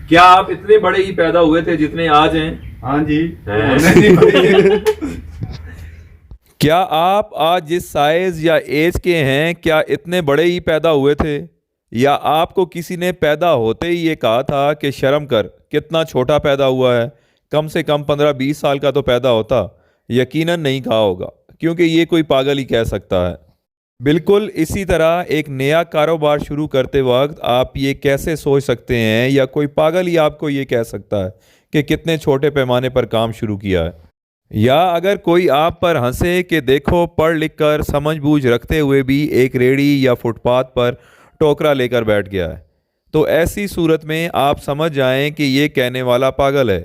کیا آپ اتنے بڑے ہی پیدا ہوئے تھے جتنے آج ہیں؟ ہاں جی کیا آپ آج جس سائز یا ایج کے ہیں کیا اتنے بڑے ہی پیدا ہوئے تھے، یا آپ کو کسی نے پیدا ہوتے ہی یہ کہا تھا کہ شرم کر کتنا چھوٹا پیدا ہوا ہے، کم سے کم 15-20 سال کا تو پیدا ہوتا؟ یقیناً نہیں کہا ہوگا، کیونکہ یہ کوئی پاگل ہی کہہ سکتا ہے۔ بالکل اسی طرح ایک نیا کاروبار شروع کرتے وقت آپ یہ کیسے سوچ سکتے ہیں، یا کوئی پاگل ہی آپ کو یہ کہہ سکتا ہے کہ کتنے چھوٹے پیمانے پر کام شروع کیا ہے؟ یا اگر کوئی آپ پر ہنسے کہ دیکھو پڑھ لکھ کر سمجھ بوجھ رکھتے ہوئے بھی ایک ریڑھی یا فٹ پاتھ پر ٹوکرا لے کر بیٹھ گیا ہے، تو ایسی صورت میں آپ سمجھ جائیں کہ یہ کہنے والا پاگل ہے۔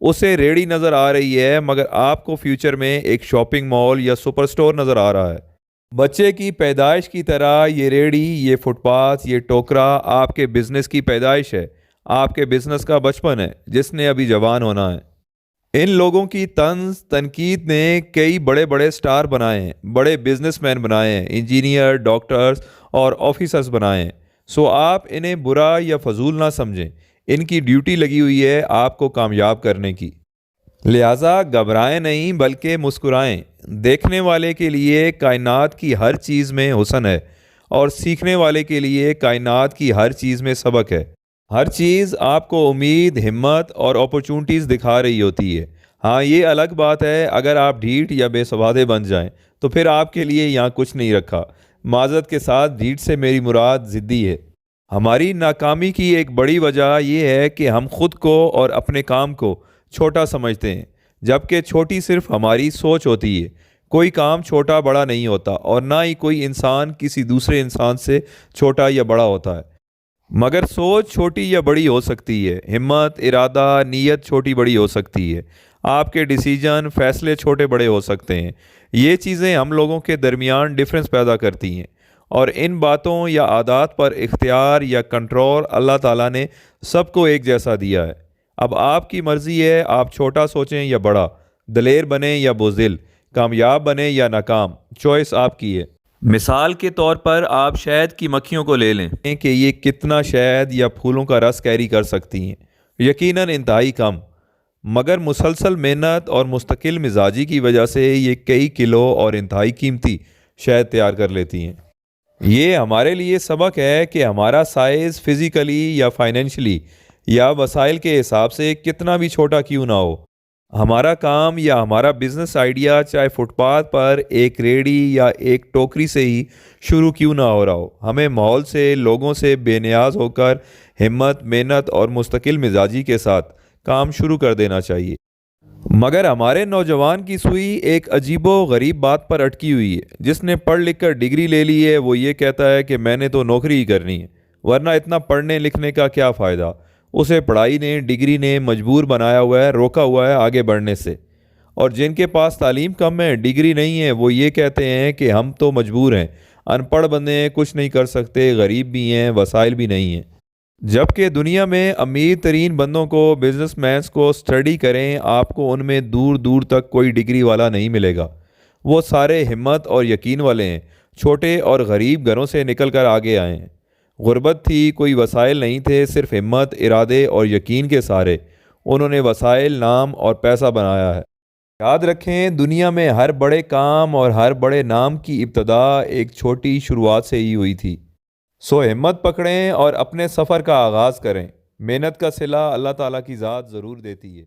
اسے ریڑھی نظر آ رہی ہے، مگر آپ کو فیوچر میں ایک شاپنگ مال یا سپر سٹور نظر آ رہا ہے۔ بچے کی پیدائش کی طرح یہ ریڑھی، یہ فٹ پاتھ، یہ ٹوکرا آپ کے بزنس کی پیدائش ہے، آپ کے بزنس کا بچپن ہے جس نے ابھی جوان ہونا ہے۔ ان لوگوں کی طنز تنقید نے کئی بڑے بڑے سٹار بنائے ہیں، بڑے بزنس مین بنائے ہیں، انجینئر، ڈاکٹرز اور آفیسرز بنائے ہیں۔ سو آپ انہیں برا یا فضول نہ سمجھیں، ان کی ڈیوٹی لگی ہوئی ہے آپ کو کامیاب کرنے کی۔ لہٰذا گھبرائیں نہیں بلکہ مسکرائیں۔ دیکھنے والے کے لیے کائنات کی ہر چیز میں حسن ہے، اور سیکھنے والے کے لیے کائنات کی ہر چیز میں سبق ہے۔ ہر چیز آپ کو امید، ہمت اور اپرچونٹیز دکھا رہی ہوتی ہے۔ ہاں، یہ الگ بات ہے اگر آپ ڈھیٹ یا بے سوادے بن جائیں تو پھر آپ کے لیے یہاں کچھ نہیں رکھا۔ معذرت کے ساتھ، ڈھیٹ سے میری مراد ضدی ہے۔ ہماری ناکامی کی ایک بڑی وجہ یہ ہے کہ ہم خود کو اور اپنے کام کو چھوٹا سمجھتے ہیں، جبکہ چھوٹی صرف ہماری سوچ ہوتی ہے۔ کوئی کام چھوٹا بڑا نہیں ہوتا، اور نہ ہی کوئی انسان کسی دوسرے انسان سے چھوٹا یا بڑا ہوتا ہے، مگر سوچ چھوٹی یا بڑی ہو سکتی ہے۔ ہمت، ارادہ، نیت چھوٹی بڑی ہو سکتی ہے۔ آپ کے ڈیسیجن، فیصلے چھوٹے بڑے ہو سکتے ہیں۔ یہ چیزیں ہم لوگوں کے درمیان ڈفرینس پیدا کرتی ہیں، اور ان باتوں یا عادات پر اختیار یا کنٹرول اللہ تعالیٰ نے سب کو ایک جیسا دیا ہے۔ اب آپ کی مرضی ہے، آپ چھوٹا سوچیں یا بڑا، دلیر بنیں یا بزدل، کامیاب بنیں یا ناکام، چوائس آپ کی ہے۔ مثال کے طور پر آپ شہد کی مکھیوں کو لے لیں کہ یہ کتنا شہد یا پھولوں کا رس کیری کر سکتی ہیں۔ یقیناً انتہائی کم، مگر مسلسل محنت اور مستقل مزاجی کی وجہ سے یہ کئی کلو اور انتہائی قیمتی شہد تیار کر لیتی ہیں۔ یہ ہمارے لیے سبق ہے کہ ہمارا سائز فزیکلی یا فائنینشلی یا وسائل کے حساب سے کتنا بھی چھوٹا کیوں نہ ہو، ہمارا کام یا ہمارا بزنس آئیڈیا چاہے فٹ پاتھ پر ایک ریڑھی یا ایک ٹوکری سے ہی شروع کیوں نہ ہو رہا ہو، ہمیں ماحول سے، لوگوں سے بے نیاز ہو کر ہمت، محنت اور مستقل مزاجی کے ساتھ کام شروع کر دینا چاہیے۔ مگر ہمارے نوجوان کی سوئی ایک عجیب و غریب بات پر اٹکی ہوئی ہے۔ جس نے پڑھ لکھ کر ڈگری لے لی ہے وہ یہ کہتا ہے کہ میں نے تو نوکری ہی کرنی ہے، ورنہ اتنا پڑھنے لکھنے کا کیا فائدہ؟ اسے پڑھائی نے، ڈگری نے مجبور بنایا ہوا ہے، روکا ہوا ہے آگے بڑھنے سے۔ اور جن کے پاس تعلیم کم ہے، ڈگری نہیں ہے، وہ یہ کہتے ہیں کہ ہم تو مجبور ہیں، ان پڑھ بندے ہیں، کچھ نہیں کر سکتے، غریب بھی ہیں، وسائل بھی نہیں ہیں۔ جبکہ دنیا میں امیر ترین بندوں کو، بزنس مینس کو اسٹڈی کریں، آپ کو ان میں دور دور تک کوئی ڈگری والا نہیں ملے گا۔ وہ سارے ہمت اور یقین والے ہیں، چھوٹے اور غریب گھروں سے نکل کر آگے آئے ہیں۔ غربت تھی، کوئی وسائل نہیں تھے، صرف ہمت، ارادے اور یقین کے سہارے انہوں نے وسائل، نام اور پیسہ بنایا ہے۔ یاد رکھیں، دنیا میں ہر بڑے کام اور ہر بڑے نام کی ابتدا ایک چھوٹی شروعات سے ہی ہوئی تھی۔ سو ہمت پکڑیں اور اپنے سفر کا آغاز کریں۔ محنت کا صلہ اللہ تعالیٰ کی ذات ضرور دیتی ہے۔